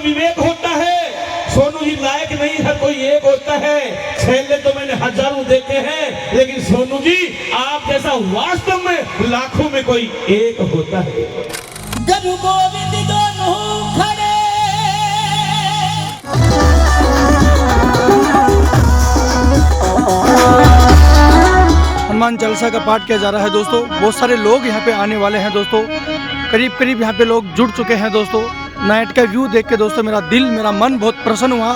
विवेक होता है। सोनू जी लायक नहीं है कोई एक होता है। छेले तो मैंने हजारों देखे हैं, लेकिन सोनू जी आप जैसा वास्तव में लाखों में कोई एक होता है। गुरु गोविंद दोनों खड़े हनुमान चालीसा का पाठ किया जा रहा है दोस्तों। बहुत सारे लोग यहाँ पे आने वाले हैं दोस्तों। करीब करीब यहाँ पे लोग जुड़ चुके हैं दोस्तों। नाइट का व्यू देख के दोस्तों मेरा दिल मेरा मन बहुत प्रसन्न हुआ।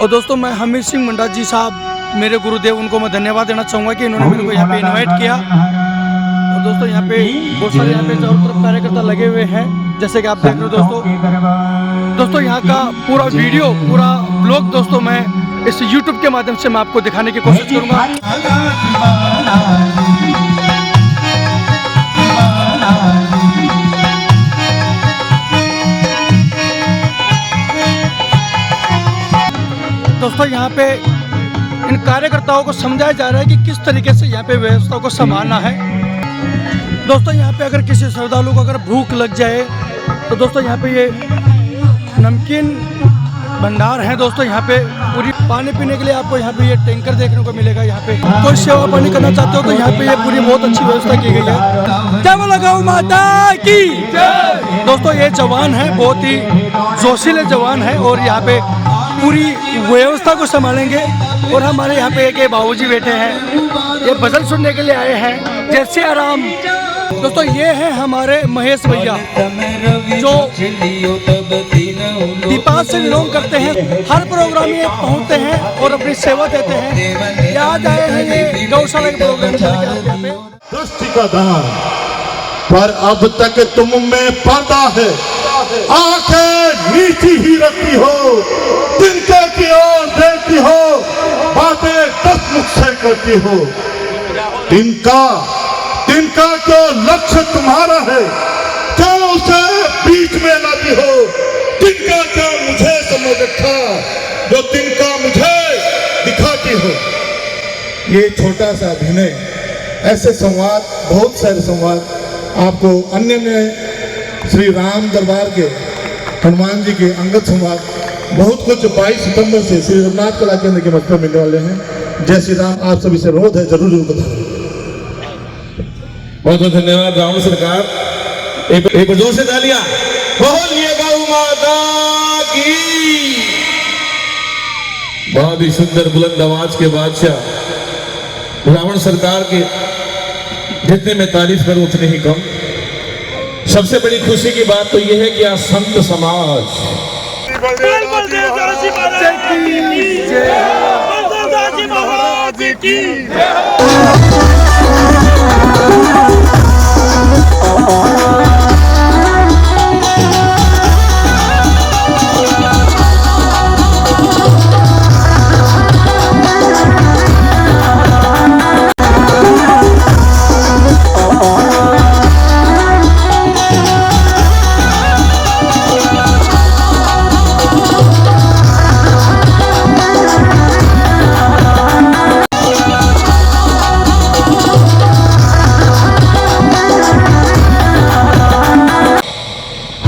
और दोस्तों मैं हमीर सिंह मंडा जी साहब मेरे गुरुदेव, उनको मैं धन्यवाद देना चाहूँगा कि इन्होंने मेरे को यहाँ पे इन्वाइट किया। और दोस्तों यहाँ पे बहुत सारे यहाँ पे चारों तरफ कार्यकर्ता लगे हुए हैं, जैसे कि आप देख रहे हो दोस्तों। दोस्तों यहाँ का पूरा वीडियो पूरा ब्लॉग दोस्तों मैं इस YouTube के माध्यम से मैं आपको दिखाने की कोशिश करूँगा। दोस्तों यहाँ पे इन कार्यकर्ताओं को समझाया जा रहा है कि किस तरीके से यहाँ पे व्यवस्था को संभालना है। दोस्तों यहाँ पे अगर किसी श्रद्धालु को अगर भूख लग जाए तो दोस्तों यहाँ पे ये नमकीन भंडार है दोस्तों। यहाँ पे पूरी पानी पीने के लिए आपको यहाँ पे ये टैंकर देखने को मिलेगा। यहाँ पे कोई सेवा पानी करना चाहते हो तो यहाँ पे ये पूरी बहुत अच्छी व्यवस्था की गई है। जय बोलो गौ माता की। दोस्तों ये जवान है, बहुत ही जोशीले जवान है और यहाँ पे पूरी व्यवस्था को संभालेंगे। और हमारे यहाँ पे एक बाबूजी बैठे हैं, ये भजन सुनने के लिए आए हैं। जय श्री राम। दोस्तों ये है हमारे महेश भैया जो दीपावली से बिलोंग करते हैं। हर प्रोग्राम में पहुंचते हैं और अपनी सेवा देते हैं। याद आए हैं ये गौशाला के प्रोग्राम में। दृष्टि का दान पर अब तक तुम में पर्दा है। आंखें नीची ही रखती हो, तिनके की ओर देखती हो, बातें दस मुख से करती हो। तिनका जो लक्ष्य तुम्हारा है, क्यों उसे बीच में लाती हो? तिनका क्या मुझे समझ रखा जो तिनका मुझे दिखाती हो। ये छोटा सा अभिनय, ऐसे संवाद, बहुत सारे संवाद आपको अन्य में श्री राम दरबार के हनुमान जी के अंगद संवाद बहुत कुछ 22 सितंबर से श्री रघुनाथ कला केंद्र के मंच में मिलने वाले हैं। जय श्री राम। आप सभी से अनुरोध है, जरूर जरूर बताएं। बहुत बहुत धन्यवाद रावण सरकार। एक जोर से तालियां। बोलिए गौ माता की। बहुत ही सुंदर बुलंद आवाज के बादशाह रावण सरकार के जितने मैं तारीफ करूं उतने ही कम। सबसे बड़ी खुशी की बात तो यह है कि आज संत समाज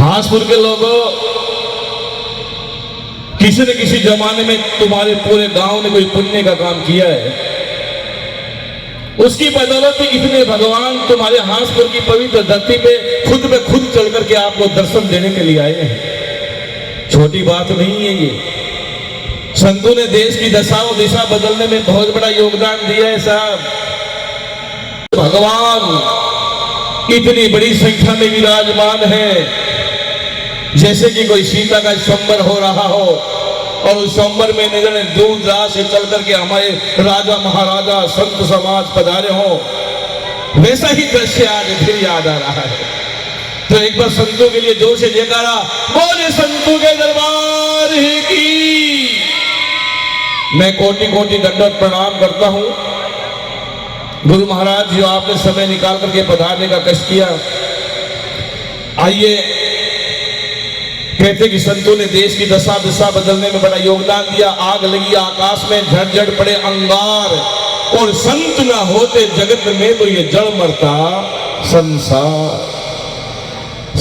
हासपुर के लोगों, किसी न किसी जमाने में तुम्हारे पूरे गांव ने कोई पुण्य का काम किया है। उसकी बदौलत इतने भगवान तुम्हारे हासपुर की पवित्र धरती पे खुद चढ़ करके आपको दर्शन देने के लिए आए हैं। छोटी बात नहीं है ये। संतों ने देश की दशा और दिशा बदलने में बहुत बड़ा योगदान दिया है साहब। भगवान इतनी बड़ी संख्या में विराजमान है, जैसे कि कोई सीता का स्वयंवर हो रहा हो और उस स्वयंवर में निधन दूर दराज से चल करके हमारे राजा महाराजा संत समाज पधारे हो, वैसा ही दृश्य आज फिर याद आ रहा है। तो एक बार संतों के लिए जोर से जयकारा बोले संतों के दरबार की। मैं कोटि कोटि दंडवत प्रणाम करता हूं। गुरु महाराज जो आपने समय निकाल करके पधारने का कष्ट किया। आइए, कहते कि संतों ने देश की दशा दिशा बदलने में बड़ा योगदान दिया। आग लगी आकाश में, झड़ पड़े अंगार, और संत ना होते जगत में तो ये जड़ मरता संसार।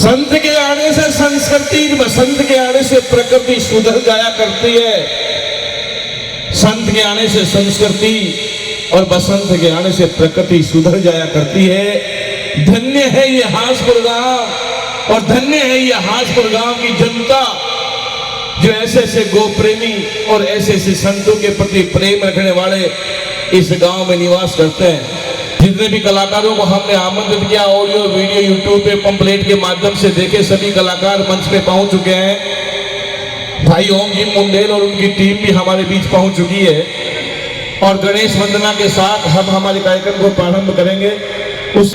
संत के आने से संस्कृति, बसंत के आने से प्रकृति सुधर जाया करती है। संत के आने से संस्कृति और बसंत के आने से प्रकृति सुधर जाया करती है। धन्य है ये हासपुर गांव और धन्य है ये हासपुर गांव की जनता जो ऐसे ऐसे गो प्रेमी और ऐसे ऐसे संतों के प्रति प्रेम रखने वाले इस गांव में निवास करते हैं। जितने भी कलाकारों को हमने आमंत्रित किया, ऑडियो वीडियो यूट्यूब पे पंपलेट के माध्यम से देखे, सभी कलाकार मंच पे पहुंच चुके हैं। भाई ओम जी मुंडेल और उनकी टीम भी हमारे बीच पहुंच चुकी है और गणेश वंदना के साथ हम हमारे कार्यक्रम को प्रारंभ करेंगे।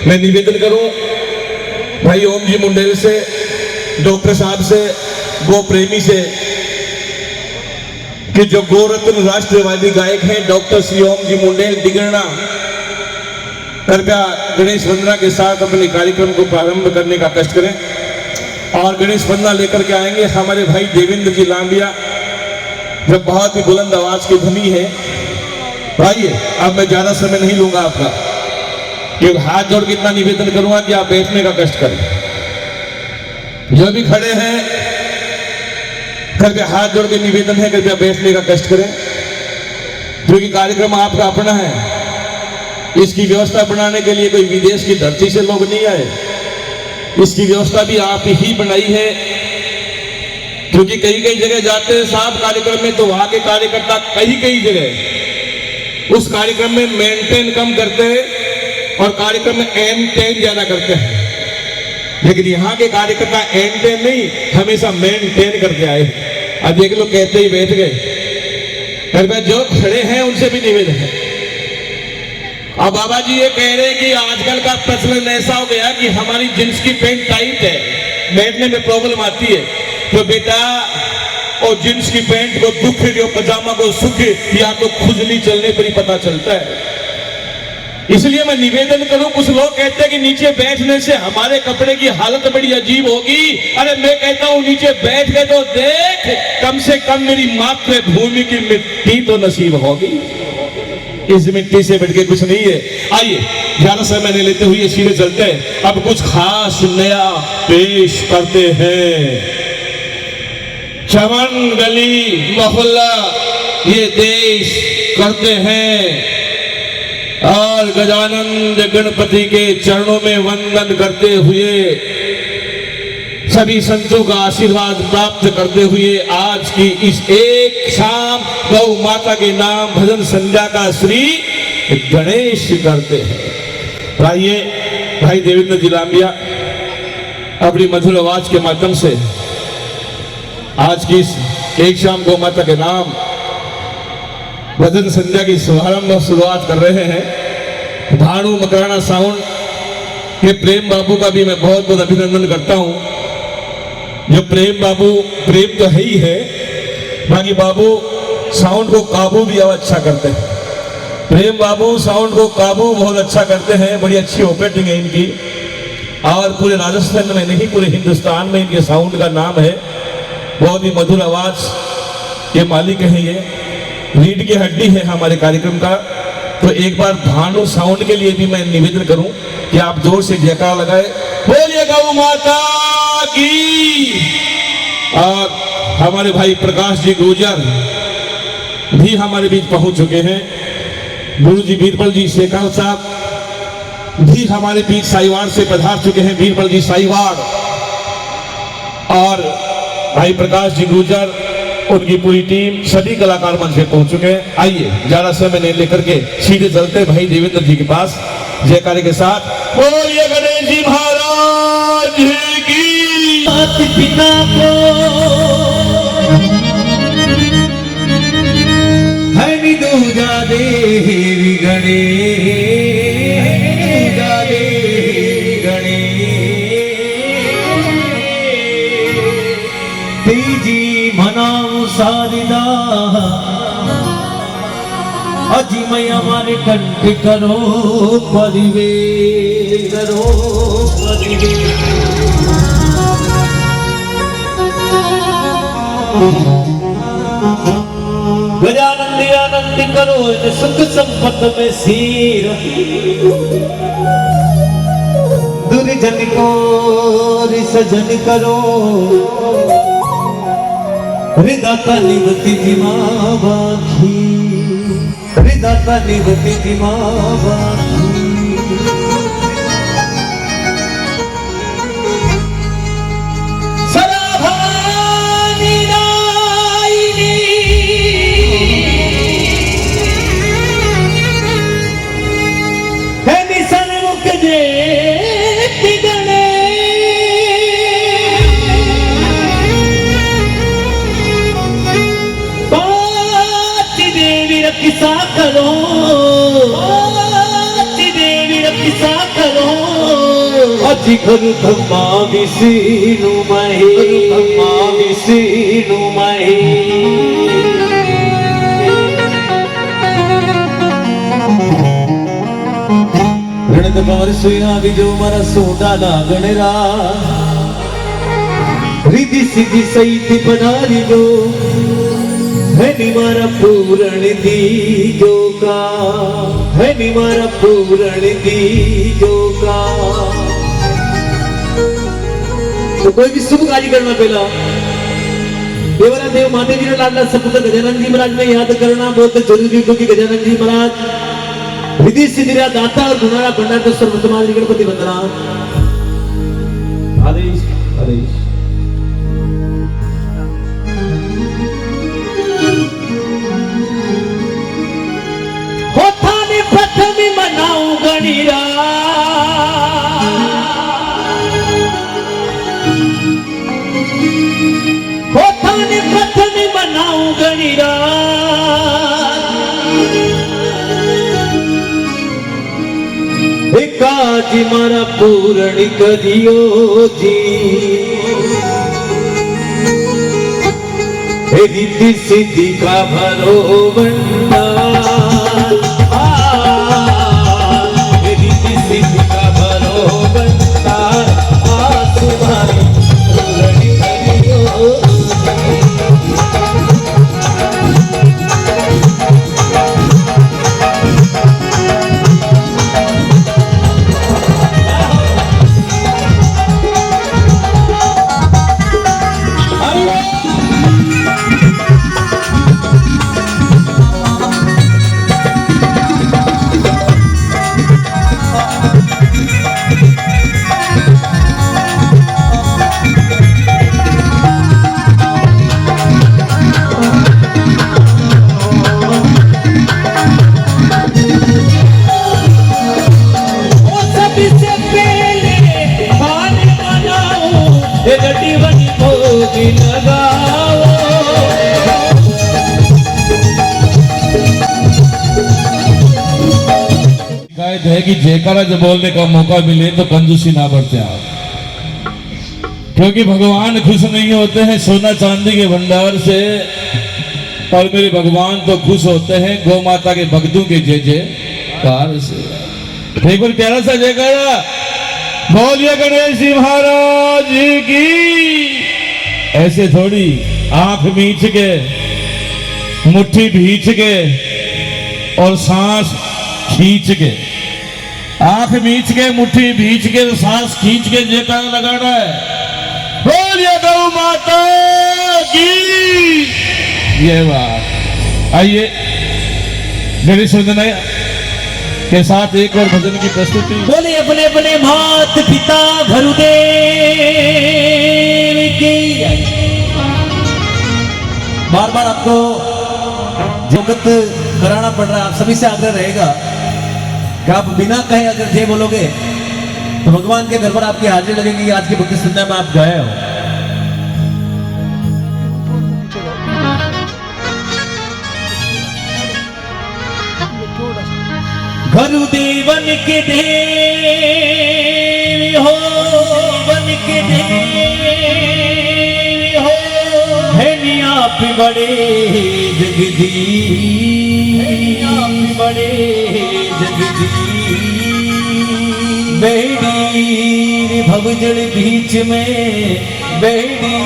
मैं निवेदन करूं भाई ओम जी मुंडेल से, डॉक्टर साहब से, गो प्रेमी से कि जो गोरत्न राष्ट्रवादी गायक हैं डॉक्टर श्री ओम जी मुंडेल डिगरना, कृपया गणेश वंदना के साथ अपने कार्यक्रम को प्रारंभ करने का कष्ट करें। और गणेश वंदना लेकर के आएंगे हमारे भाई देवेंद्र जी लांबिया, जो बहुत ही बुलंद आवाज की धनी है। भाई अब मैं ज्यादा समय नहीं लूंगा आपका, कि हाथ जोड़ के इतना निवेदन करूंगा कि आप बैठने का कष्ट करें। जो भी खड़े हैं कृपया हाथ जोड़ के निवेदन है, कृपया बैठने का कष्ट करें, क्योंकि कार्यक्रम आपका अपना है। इसकी व्यवस्था बनाने के लिए कोई विदेश की धरती से लोग नहीं आए, इसकी व्यवस्था भी आप ही बनाई है। क्योंकि कई कई जगह जाते हैं साहब कार्यक्रम में, तो वहां के कार्यकर्ता कई जगह उस कार्यक्रम में मेंटेन कम करते हैं और कार्यक्रम में एंटेन ज्यादा करते हैं। लेकिन यहाँ के कार्यकर्ता एंटेन नहीं, हमेशा मेंटेन करके आए। अब देख लो, कहते ही बैठ गए। कृपया जो खड़े हैं उनसे भी निवेदन है। अब बाबा जी ये कह रहे हैं कि आजकल का प्रचलन ऐसा हो गया कि हमारी जींस की पैंट टाइट है, बैठने में प्रॉब्लम आती है। तो बेटा, और जींस की पैंट को दुख जो पजामा को सुख, या तो खुजली चलने पर ही पता चलता है। इसलिए मैं निवेदन करूं, कुछ लोग कहते हैं कि नीचे बैठने से हमारे कपड़े की हालत बड़ी अजीब होगी। अरे मैं कहता हूं नीचे बैठ गए तो देख, कम से कम मेरी मातृभूमि की मिट्टी तो नसीब होगी। इस मिट्टी से बैठ के कुछ नहीं है। आइए ज्यादा समय नहीं लेते हुए सीधे चलते हैं। अब कुछ खास नया पेश करते हैं। चमन गली मोहल्ला ये देश करते हैं और गजानंद गणपति के चरणों में वंदन करते हुए, सभी संतों का आशीर्वाद प्राप्त करते हुए आज की इस एक शाम गौ माता के नाम भजन संध्या का श्री गणेश करते हैं। आइए भाई देवेंद्र जी लांबिया अपनी मधुर आवाज के माध्यम से आज की इस एक शाम गौ माता के नाम भजन संध्या की शुरुआत कर रहे हैं। भानु मकराना साउंड के प्रेम बाबू का भी मैं बहुत बहुत अभिनंदन करता हूं। जो प्रेम बाबू, प्रेम तो है ही है, बाकी बाबू साउंड को काबू भी अच्छा करते हैं। प्रेम बाबू साउंड को काबू बहुत अच्छा करते हैं, बड़ी अच्छी ऑपरेटिंग है इनकी। और पूरे राजस्थान में नहीं, पूरे हिंदुस्तान में इनके साउंड का नाम है। बहुत ही मधुर आवाज के मालिक है ये, रीढ़ की हड्डी है हमारे कार्यक्रम का। तो एक बार भानु साउंड के लिए भी मैं निवेदन करूं कि आप जोर से जयकार लगाए, बोलिए गौ माता की। और हमारे भाई प्रकाश जी गुर्जर भी हमारे बीच पहुंच चुके हैं। गुरु जी बीरबल जी शेखावत साहब भी हमारे बीच साहिवाड़ से पधार चुके हैं। बीरबल जी साहिवाड़ और भाई प्रकाश जी गुर्जर, उनकी पूरी टीम, सभी कलाकार मंच पे पहुंच चुके हैं। आइए ज्यादा समय नहीं लेकर के सीधे चलते भाई देवेंद्र जी के पास जयकारे के साथ। बोलिए गणेश जी महाराज की। मात पिता को हरि दूजा देवी गणेश, दूजा देवी गणेश, तेजी मनाऊ सारिदा अजिमय हमारे कंठ करो परिवेश, करो परिवेश। गजानंद आनंद करो सुख संपत में सीर, दुर्जन को सजन करो हृदय निवती दिमाबाखी हृदय निवती दिमाबाखी किसा करो देवी किसा करो अजी घरु धम्मा विष्णु मही धम्मा विष्णु मही रणद कंवर सुया विजो मरा सोडा लागणरा रिधि सिद्धि सही पधारी जो है निमारा पूरण दीजो का है निमारा पूरण दीजो का तो कोई भी शुभ कार्य करना पहला देवरा देव माते जी ने लाडला सपुत्र गजानन जी महाराज ने याद करना बहुत जरूरी क्योंकि गजानन जी महाराज विधि सिद्धिरा दाता और गुणारा भंडार तो सर्वतमान गणपति वंदना आदेश आदेश प्रथम मनाऊं गणिरा होठाने प्रथम मनाऊं गणिरा एकाजी मारा पूरण करियो जी रिद्धि सिद्धि का भरो भंडार है कि जयकारा जब बोलने का मौका मिले तो कंजूसी ना बरते आप, क्योंकि भगवान खुश नहीं होते हैं सोना चांदी के भंडार से, और मेरे भगवान तो खुश होते हैं गौ माता के भक्तों के जय जयकार से। एक बार प्यारा सा जयकारा बोलिए गणेश जी महाराज की। ऐसे थोड़ी आंख मीच के मुट्ठी भींच के और सांस खींच के, आंख मीच के मुट्ठी भींच के सांस खींच के जयकारा लगाना है। बोलिए गौ माता की। ये बात। आइए गणेश वंदना के साथ एक और भजन की प्रस्तुति। बोले अपने अपने मात पिता गुरुदेव की। बार बार आपको जगत कराना पड़ रहा है, आप सभी से आग्रह रहेगा कि आप बिना कहे अगर जय बोलोगे तो भगवान के घर पर आपकी हाजिरी लगेगी। आज की भक्ति संध्या में आप गए हो। गुरुदेवन के देव हो, वन के देव हो, है नी आप बड़े जगदीश, आप बड़े जगदीश। बेड़ी भवजल बीच में, बेड़ी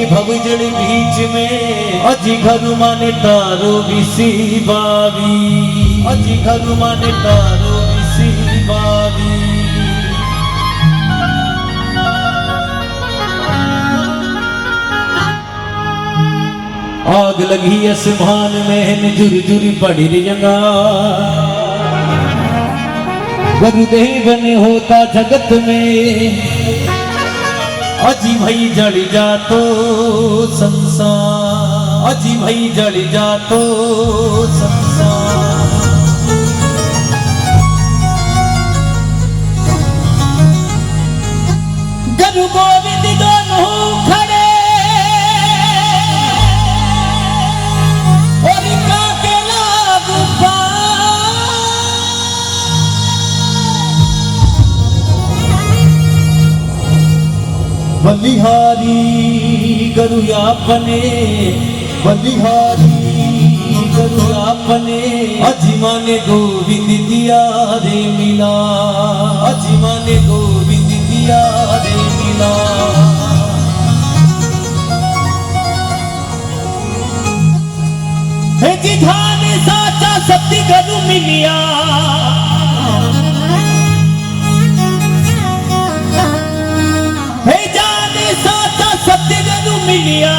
भवजल बीच में, अजी घर माने तारो विसी बावी, अजी घर माने तारो विसी बावी। आग लगी आसमान में झुरझुर पड़ी रियंगा गुरुदेव ने होता जगत में अजी भाई जल जा तो संसार अजी भाई जल जा तो संसार गुरु गोविंद दोनों खड़े और काके लागू बलिहारी गुरु आपने बलिहारी गुरु आपने अजिमाने गोविंद दिया रे मिला अजिमाने गोविंद दिया रे मिला हे जिधान साचा सत्य गुरु मिलिया हे जाने साचा सत्य गुरु मिलिया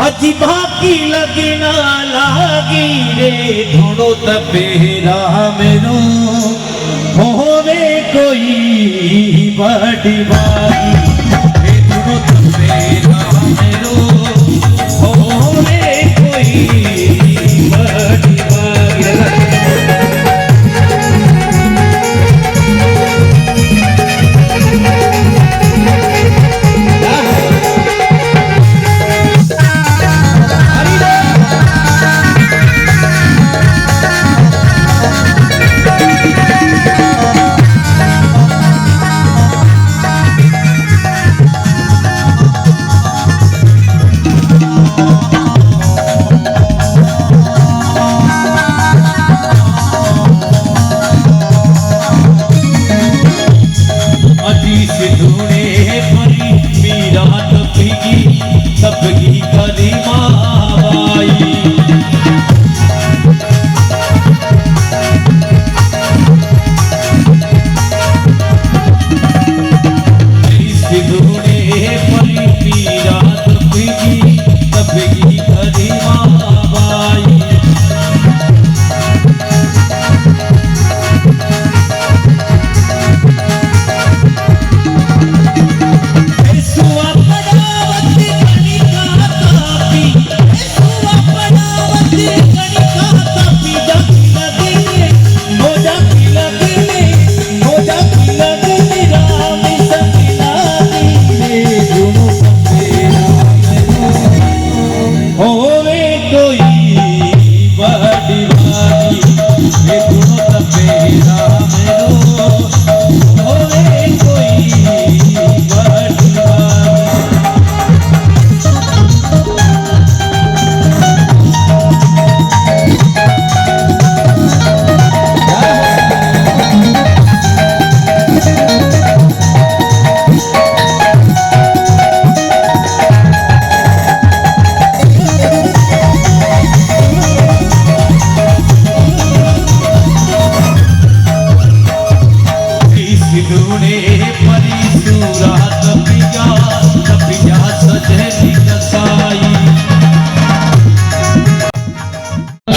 अजी बाकी लगे ना लागी रे धुनो तपेरा मेरो होवे कोई बड़ी बागी रे धुनो तपेरा मेरो होवे कोई बड़ी बागी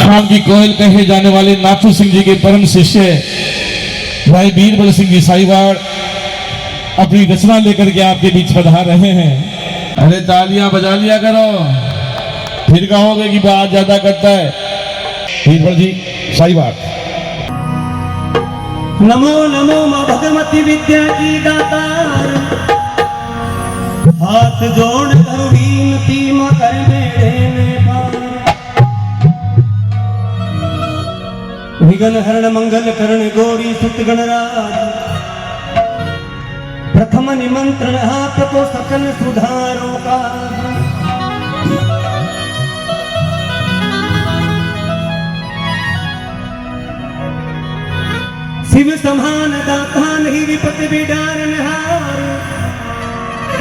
शाम की कोयल कहे जाने वाले नाथू सिंह जी के परम शिष्य भाई बीरबल सिंह जी साहिवाड़ अपनी रचना लेकर के आपके बीच पधार रहे हैं। अरे तालियां बजा लिया करो, फिर कहोगे कि बात ज्यादा करता है। बीरबल जी साहिवाड़। नमो नमो मां भगवती विद्या की दातार हाथ जोड़ कर विनती मां कर मेरे में पार विघ्न हरण मंगल करण गौरी सुत गणराज प्रथम निमंत्रण हाथ को सकल सुधारों का शिव समान दाता नहीं विपत बिडारन हार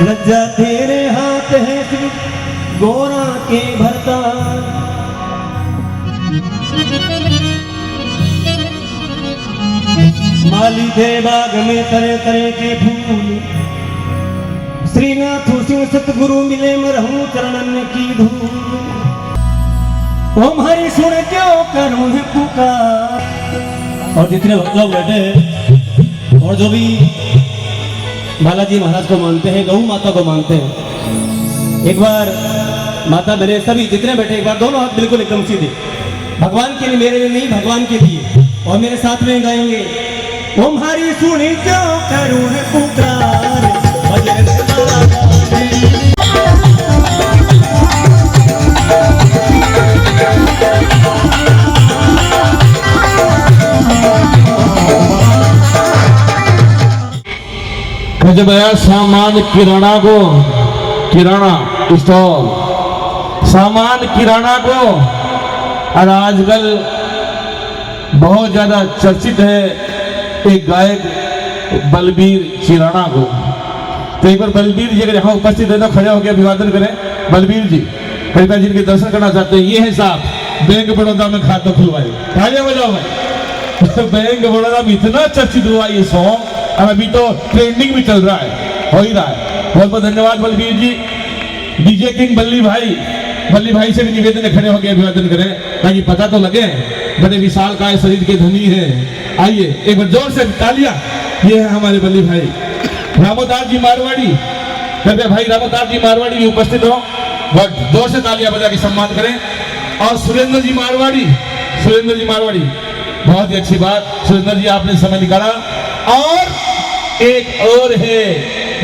लज्जा तेरे हाथ है शिव गोरा के भरता माली थे बाग में तरह तरह के फूल श्रीनाथ शिव सतगुरु मिले मरहूं चरणन की धूल। ओम हरि सुन क्यों करूं है पुकार। और जितने भक्त लोग बैठे हैं और जो भी बालाजी महाराज को मानते हैं, गौ माता को मानते हैं, एक बार माता बहने सभी जितने बैठे एक बार दोनों हाथ बिल्कुल एकदम सीधे, भगवान के लिए, मेरे लिए नहीं, भगवान के लिए, और मेरे साथ में गाएंगे ओम हरि सुनी क्यों करूं है पुकार। भजन माला गाने। जब आया सामान किराना को, किराना स्टोर, सामान किराना को, और आजकल बहुत ज्यादा चर्चित है एक गायक बलबीर चिराना को। तो एक बार बलबीर जी अगर यहाँ उपस्थित है तो खड़े होकर अभिवादन करें। बलबीर जी कृपया जिनके दर्शन करना चाहते हैं, ये है साहब बैंक बड़ौदा में खाता खुलवाए, तालियां बजाओ भाई। बैंक बड़ौदा में इतना चर्चित हुआ ये सॉन्ग, और अभी तो ट्रेंडिंग भी चल रहा है, हो ही रहा है। बहुत बहुत धन्यवाद बलबीर जी। डीजे किंग बल्ली भाई से भी निवेदन है खड़े होकर अभिवादन करें ताकि पता तो लगे बड़े विशाल काय शरीर के धनी है। आइए एक बार जोर से तालियां। ये है हमारे बल्ली भाई रामोदास जी मारवाड़ी। कृपया भाई रामोदास जी मारवाड़ी भी उपस्थित हो, बहुत जोर से तालियां बजा के सम्मान करें। और सुरेंद्र जी मारवाड़ी बहुत ही अच्छी बात, सुरेंद्र जी आपने समय निकाला। और एक और है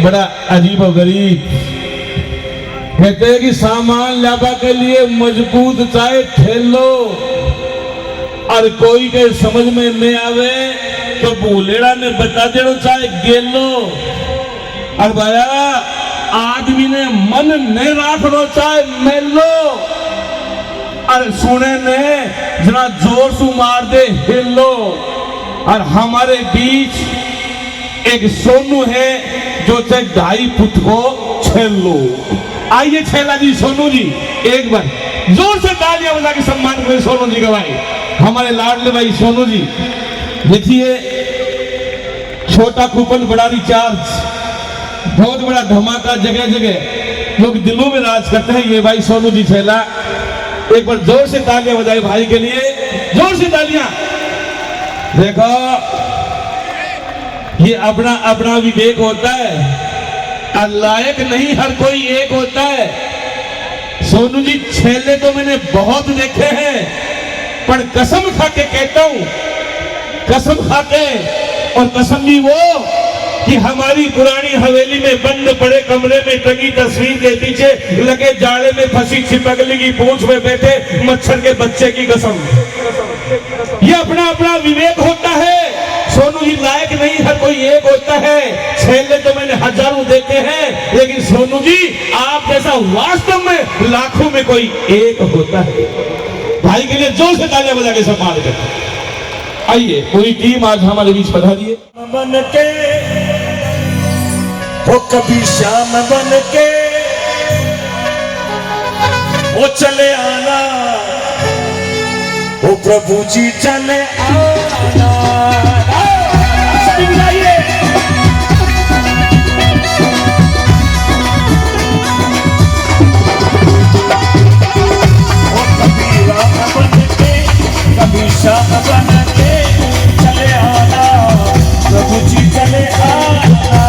बड़ा अजीब और गरीब, कहते हैं कि सामान लाबा के लिए मजबूत चाहे ठेलो, और कोई के समझ में नहीं आवे तो बोलेड़ा ने बता देना चाहे गेलो। और भाया आदमी ने मन नहीं राखना चाहे मेलो, और सुने ने जना जोर से मार दे हिलो। और हमारे बीच एक सोनू है जो चाहे 2.5 फुट को छेलो। आइए छेला जी, सोनू जी एक बार जोर से तालियां बजा के सम्मान करें सोनू जी का भाई, हमारे लाडले भाई सोनू जी। देखिए छोटा कूपन बड़ा रिचार्ज, बहुत बड़ा धमाका, जगह जगह लोग दिलों में राज करते हैं। ये भाई सोनू जी छेला, एक बार जोर से तालियां बजाए भाई के लिए, जोर से तालियां। देखो ये अपना अपना विवेक होता है, लायक नहीं हर कोई एक होता है। सोनू जी छेले तो मैंने बहुत देखे हैं, पर कसम खा के कहता हूं, कसम खा के, और कसम भी वो कि हमारी पुरानी हवेली में बंद पड़े कमरे में टंगी तस्वीर के पीछे लगे जाले में फंसी छिपकली की पूंछ में बैठे मच्छर के बच्चे की कसम। ये अपना अपना विवेक होता है। सोनू जी लायक नहीं हर कोई एक होता है। छेले तो मैंने हजारों देखे हैं, लेकिन सोनू जी आप जैसा वास्तव में लाखों में कोई एक होता है। भाई के लिए जोर से तालियां बजा के सम्मान करते। आइए पूरी टीम आज हमारे बीच पधारी है। बन के वो कभी शाम बन के वो चले आना, वो प्रभु जी चले आना। सभी बुलाइए। वो कभी राम बन के कभी शाम बन के चले आना, प्रभु जी चले आना।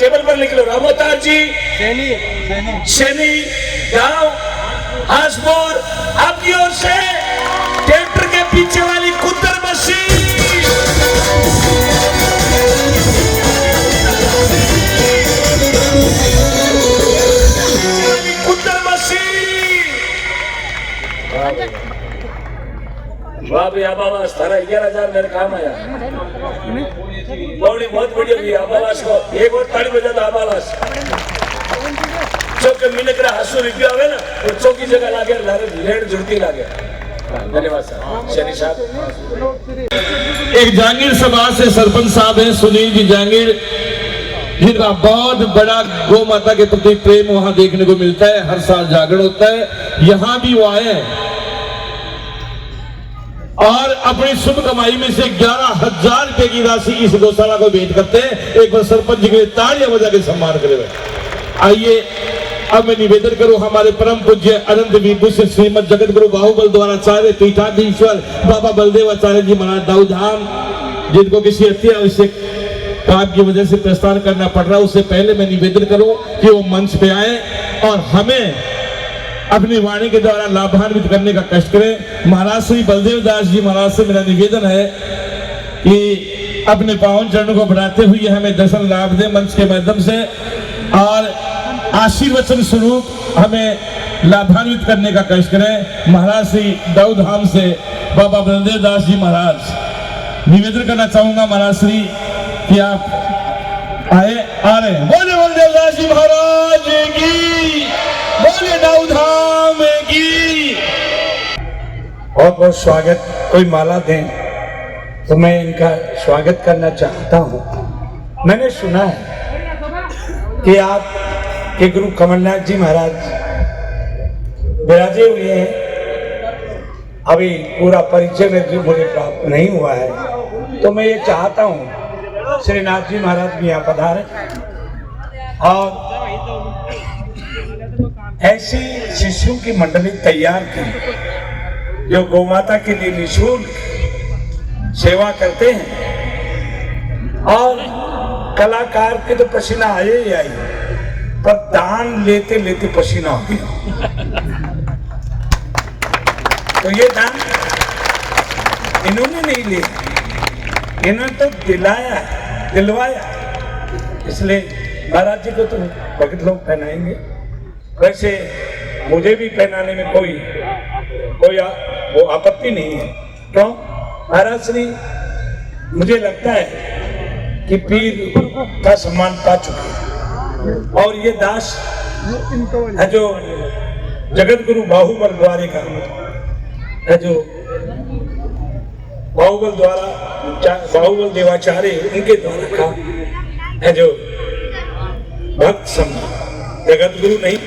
टेबल पर लिख लो, रामोतार जी, सैनी गांव हासपुर, आपकी ओर से ट्रैक्टर के पीछे वाली कुत्तर बस्सी, कुत्तर बस्सी। वाह भाई आबावास, तारा 11,000 मेरे काम आया। बहुत बढ़िया हुई आबावास को, एक और ताली बजा दो आबावास। चौके मिले कर 800 रुपया आवे ना, और चौकी जगह लागे रेड जुड़ती लागे। धन्यवाद साहब, शनि साहब। एक जहांगीर समाज से सरपंच साहब हैं सुनील जी जहांगीर, जिनका बहुत बड़ा गौ माता के प्रति प्रेम वहां देखने को मिलता है। हर साल जागरण होता है, यहाँ भी वो आए हैं और अपनी शुभ कमाई में से 11,000 रुपए की राशि इस गौशाला को भेंट करते हैं। एक बार सरपंच जी के लिए तालियां बजा के सम्मान करें। आइए अब मैं निवेदन करूं हमारे परम पूज्य अनंत विभूषण श्रीमद जगत गुरु बाहुबल द्वाराचार्य पीठाधीश्वर बाबा बलदेवाचार्य जी महाराज दाऊ धाम, जिनको किसी अति आवश्यक काम की वजह से प्रस्थान करना पड़ रहा है, उससे पहले मैं निवेदन करूं कि वो मंच पे आए और हमें अपनी वाणी के द्वारा लाभान्वित करने का कष्ट करें। महाराज श्री बलदेव दास जी महाराज से मेरा निवेदन है कि अपने पावन चरणों को बढ़ाते हुए हमें दर्शन लाभ दें मंच के माध्यम से, और आशीर्वचन स्वरूप हमें लाभान्वित करने का कष्ट करें। महाराज श्री दाऊ धाम से बाबा बलदेव दास जी महाराज, निवेदन करना चाहूंगा महाराज श्री कि आप आए आ रहे हैं। बोले बलदेव दास जी महाराज की, बोले दाऊ धाम की। बहुत बहुत स्वागत। कोई माला दें तो मैं इनका स्वागत करना चाहता हूँ। मैंने सुना है कि आप के गुरु कमलनाथ जी महाराज विराजे हुए हैं। अभी पूरा परिचय में मुझे प्राप्त नहीं हुआ है, तो मैं ये चाहता हूँ श्रीनाथ जी महाराज भी यहाँ पधारे और ऐसी शिष्यों की मंडली तैयार की जो गौमाता के लिए निःशुल्क सेवा करते हैं। और कलाकार के तो पसीना आए ही आई, पर दान लेते लेते पसीना हो गया। तो ये दान इन्होंने नहीं लिया, इन्होंने तो दिलवाया। इसलिए महाराज जी को तो भगत लोग पहनाएंगे। वैसे मुझे भी पहनाने में कोई वो आपत्ति नहीं है। क्यों? महाराज श्री मुझे लगता है कि पीर का सम्मान पा चुके हैं, और ये दास है जो जगत गुरु बाहुबल द्वारे का है, जो बाहुबल देवाचार्य उनके द्वारा का है, जो भक्त सम्मान जगत गुरु नहीं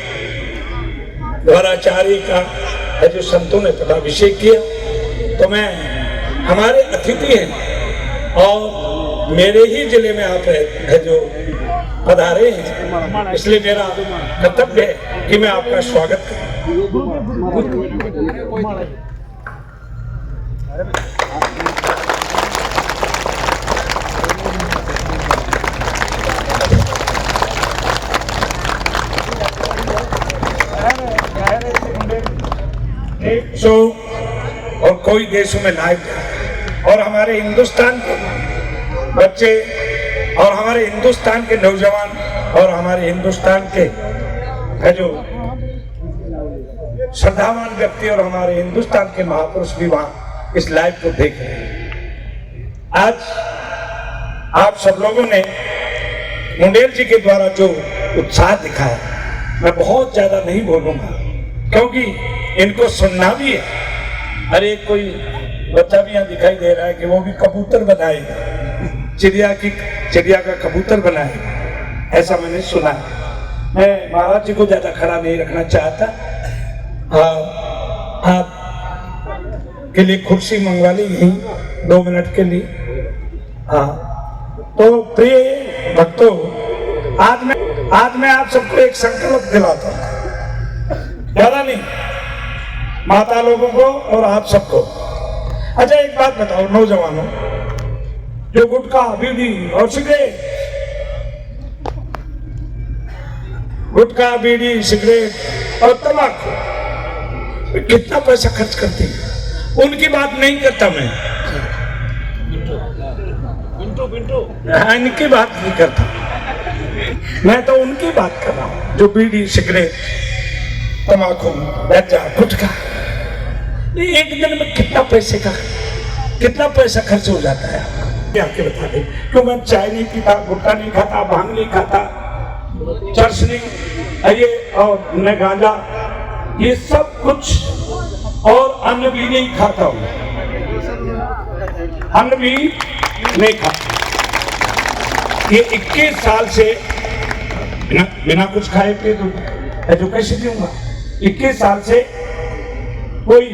द्वाराचार्य का है, जो संतों ने पटाभिषेक किया। तो मैं हमारे अतिथि हैं और मेरे ही जिले में आप है जो पधारे हैं, इसलिए मेरा कर्तव्य है कि मैं आपका स्वागत करूं। और कोई देशों में लाइव और हमारे हिंदुस्तान के बच्चे और हमारे हिंदुस्तान के नौजवान और हमारे हिंदुस्तान के है जो श्रद्धावान व्यक्ति और हमारे हिंदुस्तान के महापुरुष भी वहां इस लाइव को देख रहे हैं। आज आप सब लोगों ने मुंडेर जी के द्वारा जो उत्साह दिखाया, मैं बहुत ज्यादा नहीं बोलूंगा क्योंकि इनको सुनना भी है। अरे कोई बच्चा भी यहाँ दिखाई दे रहा है कि वो भी कबूतर बनाएगा, चिड़िया का कबूतर बनाएगा, ऐसा मैंने सुना है। मैं महाराज जी को ज्यादा खड़ा नहीं रखना चाहता। आप के लिए कुर्सी मंगवा ली यहीं 2 मिनट के लिए। हाँ, तो प्रिय भक्तों, आज मैं आप सबको एक संकल्प दिलाता हूँ, ज्यादा नहीं, माता लोगों को और आप सबको। अच्छा एक बात बताओ नौजवानों, जो गुटखा बीड़ी और सिगरेट गुटखा, बीड़ी, सिगरेट और तंबाकू कितना पैसा खर्च करते हैं। उनकी बात नहीं करता मैं, इनकी बात नहीं करता मैं, तो उनकी बात कर रहा हूँ जो बीड़ी, सिगरेट, तंबाकू, गांजा, गुटखा। एक दिन में कितना पैसा खर्च हो जाता है आपका, आके बता दें। क्यों मैं चाय नहीं पीता, गुटखा नहीं खाता, भांग नहीं खाता, चर्च नहीं, ये और न गांजा, ये सब कुछ, और अन्न भी नहीं खाता हूं, अन्न भी नहीं खाता। ये 21 साल से बिना कुछ खाए पिए तो कैसे जीऊंगा। 21 साल से कोई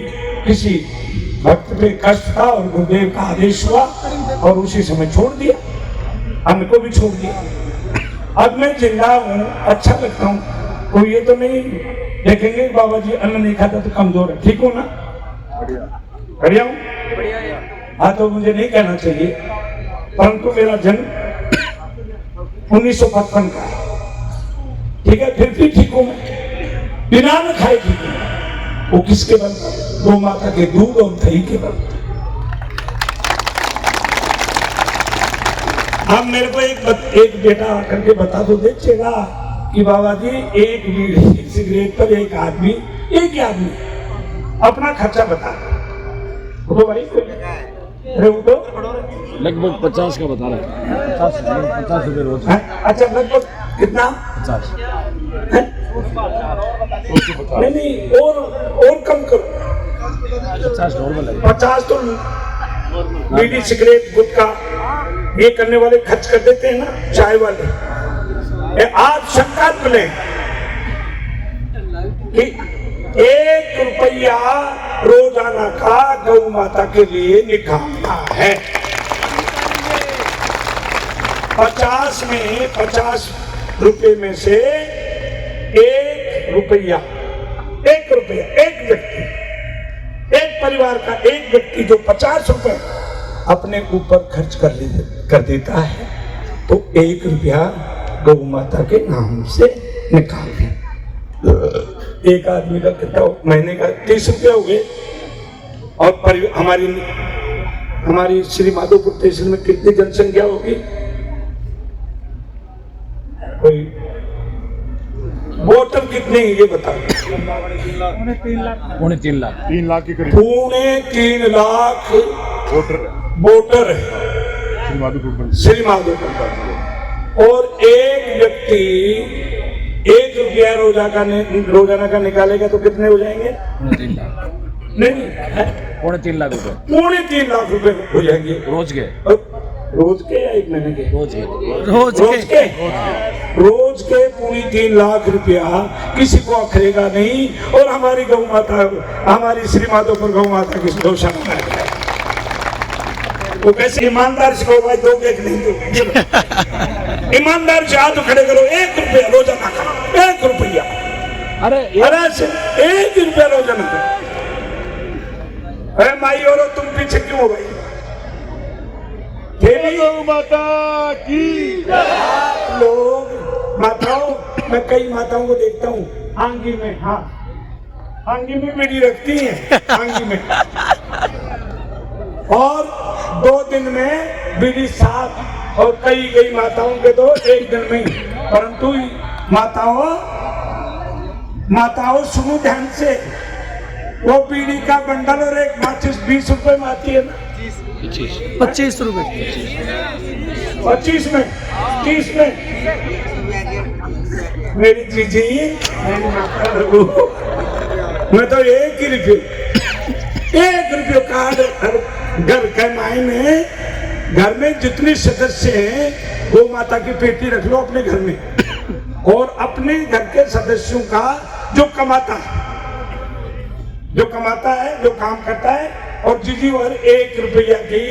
किसी भक्त पे कष्ट था और गुरुदेव का आदेश हुआ और उसी समय छोड़ दिया, अन्न को भी छोड़ दिया। अब मैं जिंदा हूँ, अच्छा लगता हूँ, कोई ये तो नहीं देखेंगे बाबा जी अन्न नहीं खाता तो कमजोर है। ठीक हो ना, बढ़िया हूँ। हाँ, तो मुझे नहीं कहना चाहिए, परंतु मेरा जन्म 1955 का है, ठीक है, फिर भी ठीक हूँ मैं, बिना न खाए ठीक हूँ। वो किसके बल? गौ माता के दूध और दही के बल। अब मेरे को एक बेटा आकर के बता दो देखिएगा कि बाबा जी एक बीड़ी सिगरेट पर एक आदमी अपना खर्चा बता। उठो भाई, अरे उठो। लगभग 50 का बता रहा है, 50 रुपये रोज। अच्छा, लगभग कितना? 50। नहीं, और कम करो। 50 नॉर्मल है। 50 तो बीड़ी, सिगरेट, गुटखा ये करने वाले खर्च कर देते हैं ना, चाय वाले। आप संकल्प लें कि 1 रुपया रोजाना का गौ माता के लिए निकालना है। 50 रुपए में से 1 रुपया, एक व्यक्ति, एक परिवार का एक व्यक्ति जो 50 रुपए अपने ऊपर खर्च कर देता है, तो 1 रुपया गौ माता के नाम से निकाल दें। एक आदमी का कितना महीने का 30 रुपया हो गए। और हमारी श्री माधोपुर तहसील में कितनी जनसंख्या होगी? कोई वोटर कितने हैं ये बताओ? 3 लाख। 3 लाख के करीब 3.5 लाख वोटर है श्री माधोपुर। और एक व्यक्ति 1 रुपया रोजाना का निकालेगा तो कितने हो जाएंगे? 3 लाख। नहीं, 3.5 लाख रुपए। 3.5 लाख रुपए हो जाएंगे रोज के? रोज के या 1 महीने के? रोज के। रोज के 3.5 लाख रुपया किसी को अखरेगा नहीं। और हमारी गौ माता, हमारी श्री माधोपुर गौ माता की गौशाला है। वो कैसे ईमानदार से भाई 2 बैग नहीं दो, ईमानदार से हाथ खड़े करो। 1 रुपया रोजाना का, 1 रुपया। अरे 1 रुपया रोजाना का। अरे माई और तुम पीछे क्यों हो भाई? गौ माता की लोग माताओं, मैं कई माताओं को देखता हूँ आंगी में, हाँ आंगी में बीड़ी रखती हैं, आंगी में, और 2 दिन में बीड़ी साफ। और कई माताओं के तो 1 दिन में ही। परंतु माताओं सुनो ध्यान से, वो बीड़ी का बंडल और एक माचिस 20 रुपए में आती है ना, 25 रुपए, 25 में, 30 में। मेरी चीजी, मैं तो 1 रुपये का घर के मायने, घर में जितने सदस्य हैं गौ माता की पेटी रख लो अपने घर में, और अपने घर के सदस्यों का जो कमाता है, जो काम करता है, और जीजी और 1 रुपया की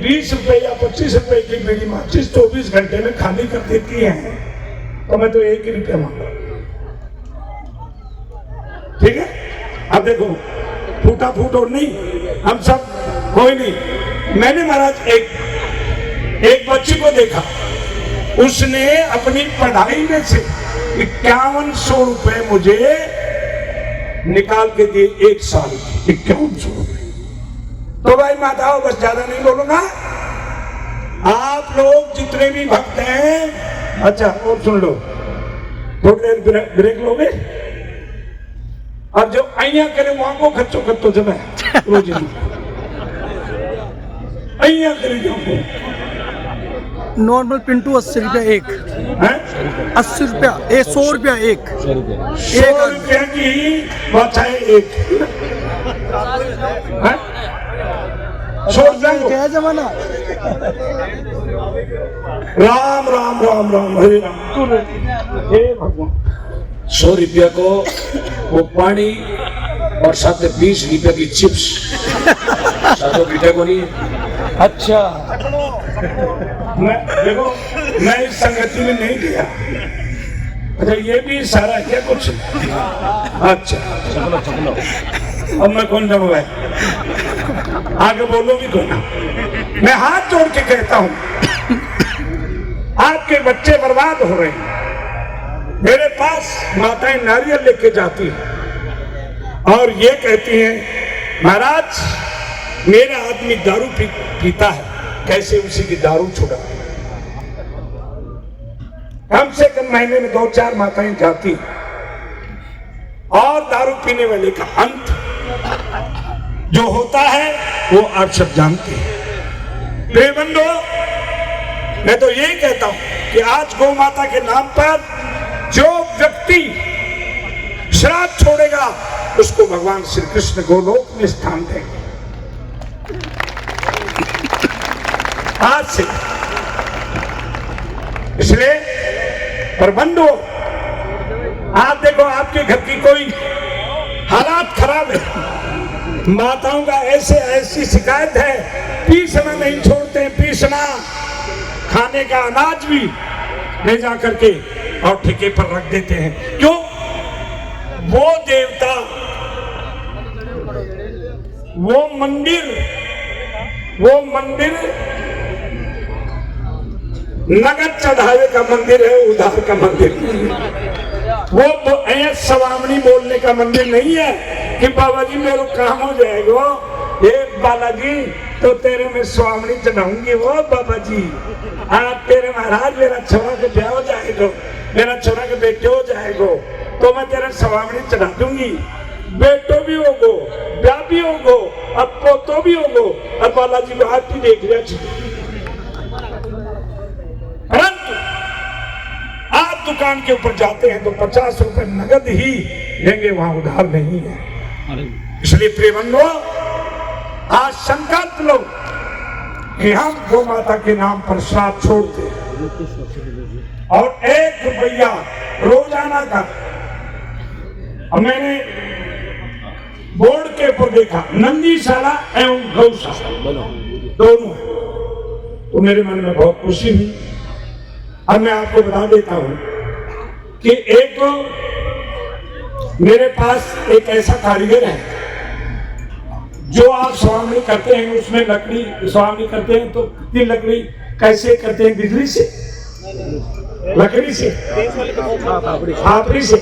20 रुपए या 25 रुपए की बीड़ी माचिस 24 घंटे में खाली कर देती है। तो मैं तो 1 रुपया मांग रहा हूं। ठीक है, अब देखो फूटा फूट और नहीं, हम सब कोई नहीं। मैंने महाराज एक बच्ची को देखा, उसने अपनी पढ़ाई में से 5100 रुपए मुझे निकाल के दिए 1 साल की, 5100 रुपए। तो भाई माताओं, बस ज्यादा नहीं बोलूंगा। आप लोग जितने भी भक्त हैं, अच्छा और सुन लो, थोड़ी देर ब्रेक लोगे, और जो अइया करे वहां को खर्चो खर्चो जब रोज अइया करे जाओ। नॉर्मल पिंटू 80 रुपया एक, 80 रुपया 100 रुपया एक, 100 रुपया की बात है एक। छोड़ जाओ, क्या जमाना। राम राम राम राम हरे राम। हे भगवान, 100 रुपया को वो पानी और साथ में 20 रुपया की चिप्स, सातों बेटे को नहीं। अच्छा मैं देखो, मैं इस संगति में नहीं गया। अच्छा ये भी इशारा है क्या कुछ? अच्छा अब मैं कौन जाऊँ भाई, आगे बोलो भी कौन? मैं हाथ जोड़ के कहता हूं, आपके बच्चे बर्बाद हो रहे हैं। मेरे पास माताएं नारियल लेके जाती हैं और ये कहती हैं, महाराज मेरा आदमी दारू पीता है, कैसे उसी की दारू छुड़ा। कम से कम महीने में 2-4 माताएं जाती और दारू पीने वाले का अंत जो होता है वो आप सब जानते हैं। प्रिय बंधु, मैं तो यही कहता हूं कि आज गौ माता के नाम पर जो व्यक्ति श्राप छोड़ेगा उसको भगवान श्री कृष्ण गोलोक में स्थान देंगे। आज से इसलिए प्रबंधो, आप देखो आपके घर की कोई हालात खराब है, माताओं का ऐसी शिकायत है, पीसना नहीं छोड़ते, पीसना, खाने का अनाज भी ले जा करके और ठेके पर रख देते हैं। क्यों? वो देवता, वो मंदिर नगद चढ़ावे का मंदिर है, उधार का मंदिर। वो स्वामी बोलने का मंदिर नहीं है कि बाबा जी मेरे काम हो जाएगा, ये बालाजी तो तेरे में स्वामी चढ़ाऊंगी। वो बाबा जी आप तेरे महाराज मेरा छोरा के ब्याह हो जाएगा, मेरा छोरा के बेटे हो जाएगा तो मैं तेरा स्वामी चढ़ा दूंगी। बेटो भी होगो, ब्याह भी होगो, अब पोतो भी होगो, अब बालाजी को हाथ भी देख लिया। परंतु आप दुकान के ऊपर जाते हैं तो 50 रुपए नगद ही लेंगे, वहां उधार नहीं है। इसलिए प्रिय बंधुओं, आज संकल्प लो कि हम गौ माता के नाम पर श्राप छोड़ते और 1 रुपया रोजाना का। मैंने बोर्ड के ऊपर देखा नंदीशाला एवं गौशाला दोनों, तो मेरे मन में बहुत खुशी हुई। अब मैं आपको बता देता हूं कि एक मेरे पास एक ऐसा कारीगर है जो आप स्वामी करते हैं, उसमें लकड़ी स्वामी करते हैं तो कितनी लकड़ी कैसे करते हैं? बिजली से, लकड़ी से, थापड़ी से।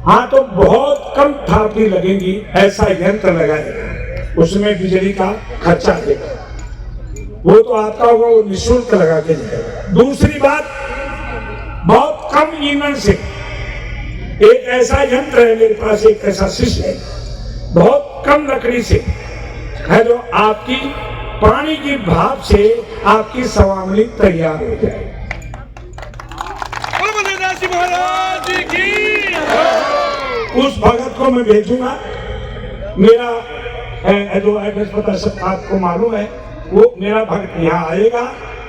हाँ, तो बहुत कम थापड़ी लगेगी, ऐसा यंत्र लगाएगा, उसमें बिजली का खर्चा आएगा, वो तो आपका होगा, वो निःशुल्क लगा के जाएगा। दूसरी बात, बहुत कम ईंधन से एक ऐसा यंत्र है मेरे पास, एक ऐसा शिष्य है, बहुत कम लकड़ी से है, जो आपकी पानी की भाप से आपकी सवामली तैयार हो जाए। उस भगत को मैं भेजूंगा, मेरा जो एड्रेस पता सब आपको मालूम है, वो मेरा भक्त यहाँ आएगा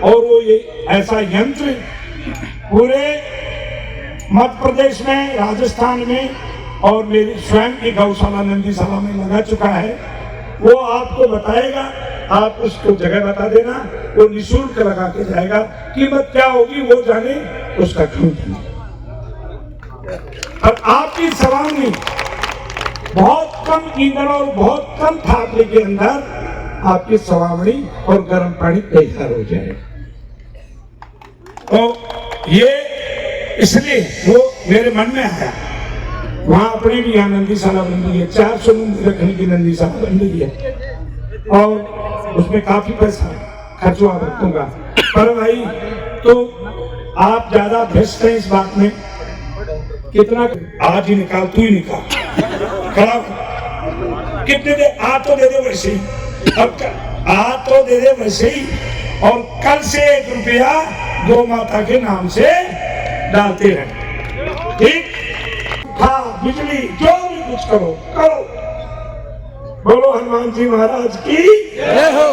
और वो ये ऐसा यंत्र पूरे मध्य प्रदेश में, राजस्थान में और मेरी स्वयं की गौशाला नंदीशाला में लगा चुका है। वो आपको बताएगा, आप उसको जगह बता देना, वो निःशुल्क लगा के जाएगा। कीमत क्या होगी वो जाने, उसका खर्च। और आपकी सवारी बहुत कम ईंधन और बहुत कम थापले के अंदर आपकी सवारी और गर्म पानी तैयार हो जाए। तो ये इसलिए वो मेरे मन में आया। वहां अपने भी यहाँ नंदीशाला बन रही है, 400 मूर्ति रखने की नंदीशाला बन रही है और उसमें काफी पैसा खर्च हुआ भक्तों का। पर भाई तो आप ज्यादा व्यस्त हैं इस बात में, कितना आज ही निकाल, तू ही निकाल, खड़ा कितने दे, आज तो दे दे वैसे ही, अब आज तो दे दे वैसे ही, और कल से 1 रुपया गौ माता के नाम से डालते रहे, ठीक? हाँ, बिजली जो भी कुछ करो करो। बोलो हनुमान जी महाराज की जय हो।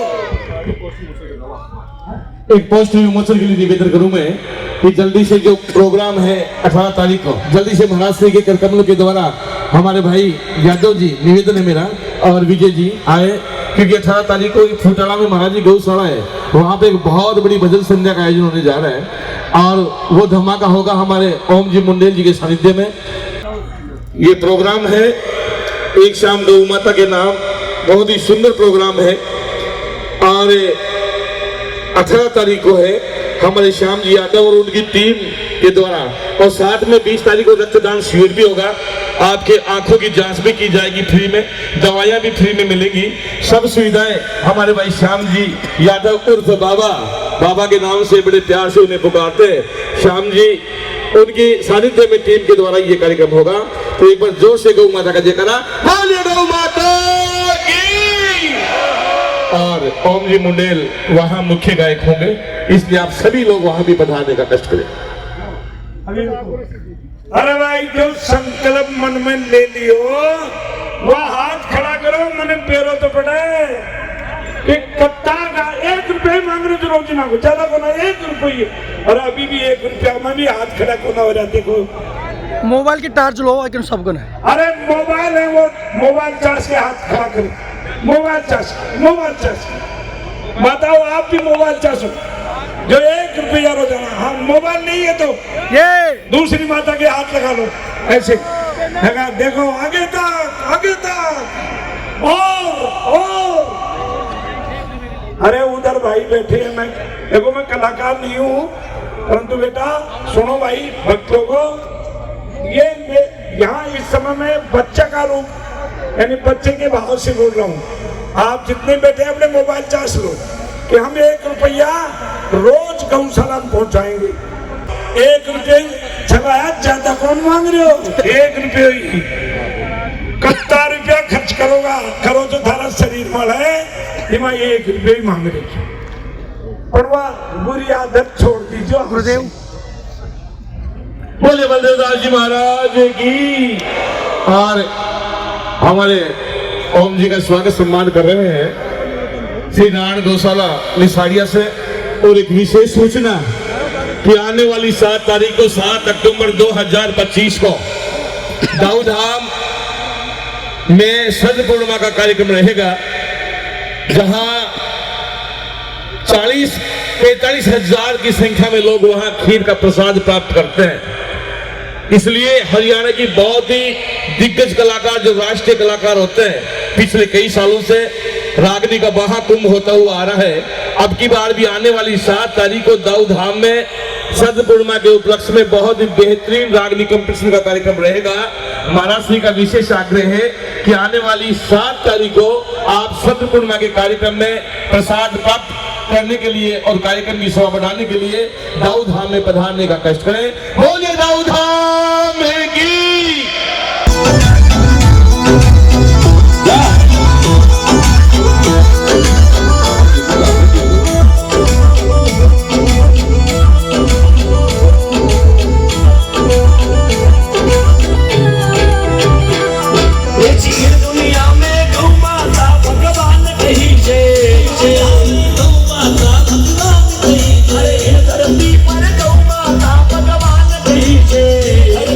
एक पोस्ट विमोचन के लिए निवेदन करूं मैं कि जल्दी से जो प्रोग्राम है 18 तारीख को जल्दी से महाराज श्री के कर कमलों के द्वारा हमारे भाई यादव जी, निवेदन है मेरा, और विजय जी आए, क्योंकि 18 तारीख को फुटाड़ा में महाराज जी गौशाला है, वहाँ पे एक बहुत बड़ी भजन संध्या का आयोजन होने जा रहा है और वो धमाका होगा हमारे ओम जी मुंडेल जी के सानिध्य में। ये प्रोग्राम है एक शाम गौ माता के नाम, बहुत ही सुंदर प्रोग्राम है और 18 तारीख को है हमारे श्याम जी यादव और उनकी टीम के द्वारा, और साथ में 20 तारीख को रक्तदान शिविर भी होगा। आपके आंखों की जांच भी की जाएगी फ्री में, दवाइयां भी फ्री में मिलेंगी, सब सुविधाएं हमारे भाई श्याम जी यादव उर्फ बाबा के नाम से बड़े प्यार से उन्हें पुकारते हैं। श्याम जी उनकी सानिध्य में टीम के द्वारा ये कार्यक्रम होगा। तो एक बार जोर से गौ माता का जयकारा, बोलिए गौ माता की। और ओम जी मुंडेल वहां मुख्य गायक होंगे, इसलिए आप सभी लोग वहां भी पधारने का कष्ट करें। अरे भाई जो संकल्प मन में ले लियो वह हाथ खड़ा करो, मन पैरों तो पड़े कि कत्ता का 1 रुपये मांग रहे रोज ना को, ज्यादा को ना 1 रुपये, और अभी भी 1 रुपया में भी हाथ खड़ा कोना हो जाते को। मोबाइल की टार्च लो आइकन सबको है। अरे मोबाइल है, वो मोबाइल चार्ज के हाथ खड़ा करें, मोबाइल चार्ज बताओ, आप भी मोबाइल चार्ज जो 1 रुपया रोजाना। हाँ, मोबाइल नहीं है तो ये दूसरी माता के हाथ लगा लो, ऐसे लगा, देखो आगे तक और अरे उधर भाई बैठे हैं, मैं देखो मैं कलाकार नहीं हूँ, परंतु बेटा सुनो भाई भक्तों को, ये यहाँ इस समय में बच्चा का रूप यानी बच्चे के भाव से बोल रहा हूँ। आप जितने बैठे अपने मोबाइल चार्ज लो कि हम 1 रुपया रोज गौशाला में पहुंचाएंगे। 1 रुपये चलाया, ज्यादा कौन मांग रहे हो? 1 रुपये ही, कितना रुपया खर्च करो जो थारा शरीर में है, 1 रुपये ही मांग रहे। पर वह बुरी आदत छोड़ दीजिए गुरुदेव। बोले बलदेव दास जी महाराज की। और हमारे ओम जी का स्वागत सम्मान कर रहे हैं श्री नारायण गौशाला निसारिया से। और एक विशेष सूचना कि आने वाली 7 तारीख को 7 अक्टूबर 2025 को दाऊ धाम में सद पूर्णिमा का कार्यक्रम रहेगा, जहां 40-45 हजार की संख्या में लोग वहां खीर का प्रसाद प्राप्त करते हैं। इसलिए हरियाणा की बहुत ही दिग्गज कलाकार जो राष्ट्रीय कलाकार होते हैं, पिछले कई सालों से रागनी का महाकुंभ होता हुआ आ रहा है। अब की बार भी आने वाली 7 तारीख को दाऊ धाम में सद पूर्णिमा के उपलक्ष्य में बहुत ही बेहतरीन रागनी कंपटीशन का कार्यक्रम रहेगा। महाराज श्री का विशेष आग्रह है कि आने वाली 7 तारीख को आप सद पूर्णिमा के कार्यक्रम में प्रसाद प्राप्त करने के लिए और कार्यक्रम की शोभा बढ़ाने के लिए दाऊ धाम में पधारने का कष्ट करें। बोलिए दाऊ धाम की। धरती पर गौ माता भगवान कही जय।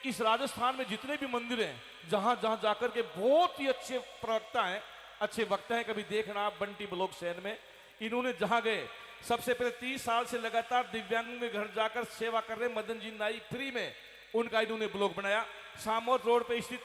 इस राजस्थान में जितने भी मंदिर हैं, जहां जहां जाकर के बहुत ही अच्छे प्रवक्ता हैं, अच्छे वक्ता हैं, कभी देखना आप बंटी ब्लॉक शहर में, इन्होंने जहां गए सबसे पहले 30 साल से लगातार दिव्यांगों के घर जाकर सेवा कर रहे मदन जी नाई फ्री में, उनका इन्होंने ब्लॉक बनाया। सामोद रोड पे स्थित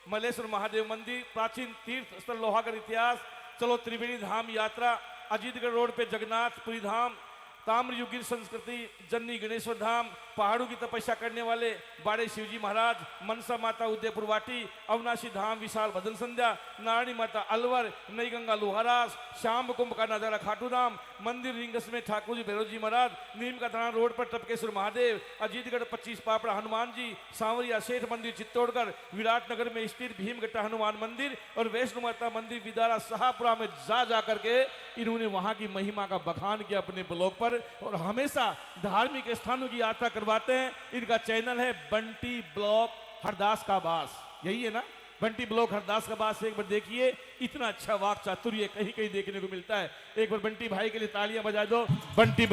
मलेश्वर महादेव मंदिर, प्राचीन तीर्थ स्थल लोहागढ़ इतिहास, चलो त्रिवेणी धाम यात्रा, अजीतगढ़ रोड पे जगन्नाथपुरी धाम, ताम्रयुगीन संस्कृति, जन्नी गणेश्वर धाम, पहाड़ों की तपस्या करने वाले बाड़े शिवजी महाराज, मनसा माता उदयपुर वाटी, अविनाशी धाम विशाल भजन संध्या, नारायणी माता अलवर, नई गंगा लोहारास, श्याम कुंभ का नजारा खाटू धाम, मंदिर रिंगस में ठाकुर जी भैरव जी महाराज, नीम का थाना रोड पर टपकेश्वर महादेव, अजीतगढ़ 25 पापड़ा हनुमान जी, सांवरिया सेठ मंदिर चित्तौड़गढ़, विराटनगर में स्थित भीमगट्टा हनुमान मंदिर और वैष्णो माता मंदिर विदारा शाहपुरा में जा करके इन्होंने वहां की महिमा का बखान किया अपने ब्लॉग पर, और हमेशा धार्मिक स्थानों की यात्रा करवाते हैं। इनका चैनल है बंटी ब्लॉग हरदास का बास, यही है ना, बंटी ब्लॉग हरदास का बास। एक बार देखिए, इतना अच्छा वाक चातुर्य कहीं कहीं देखने को मिलता है। एक बार बंटी भाई के लिए तालियां बजा दो। बंटी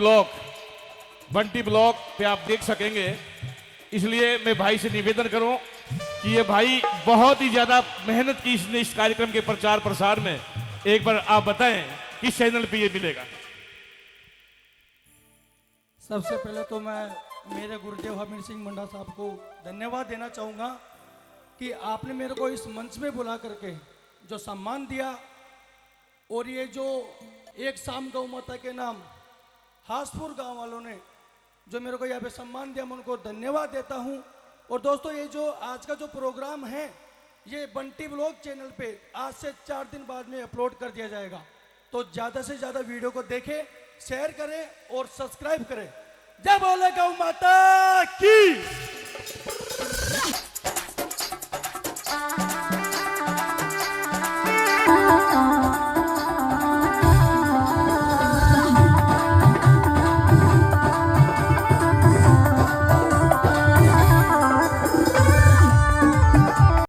ब्लॉग पे आप देख सकेंगे, इसलिए मैं भाई से निवेदन करूं कि ये भाई बहुत ही ज्यादा मेहनत की इसने इस कार्यक्रम के प्रचार प्रसार में। एक बार आप बताएं किस चैनल पे ये मिलेगा। सबसे पहले तो मैं मेरे गुरुदेव हमीर सिंह मंडा साहब को धन्यवाद देना चाहूँगा कि आपने मेरे को इस मंच में बुला करके जो सम्मान दिया, और ये जो एक शाम गौ माता के नाम हासपुर गांव वालों ने जो मेरे को यहाँ पे सम्मान दिया, मैं उनको धन्यवाद देता हूँ। और दोस्तों, ये जो आज का जो प्रोग्राम है, ये बंटी ब्लॉग चैनल पे आज से 4 दिन बाद में अपलोड कर दिया जाएगा, तो ज़्यादा से ज़्यादा वीडियो को देखें, शेयर करें और सब्सक्राइब करें। जय बोले गौ माता की।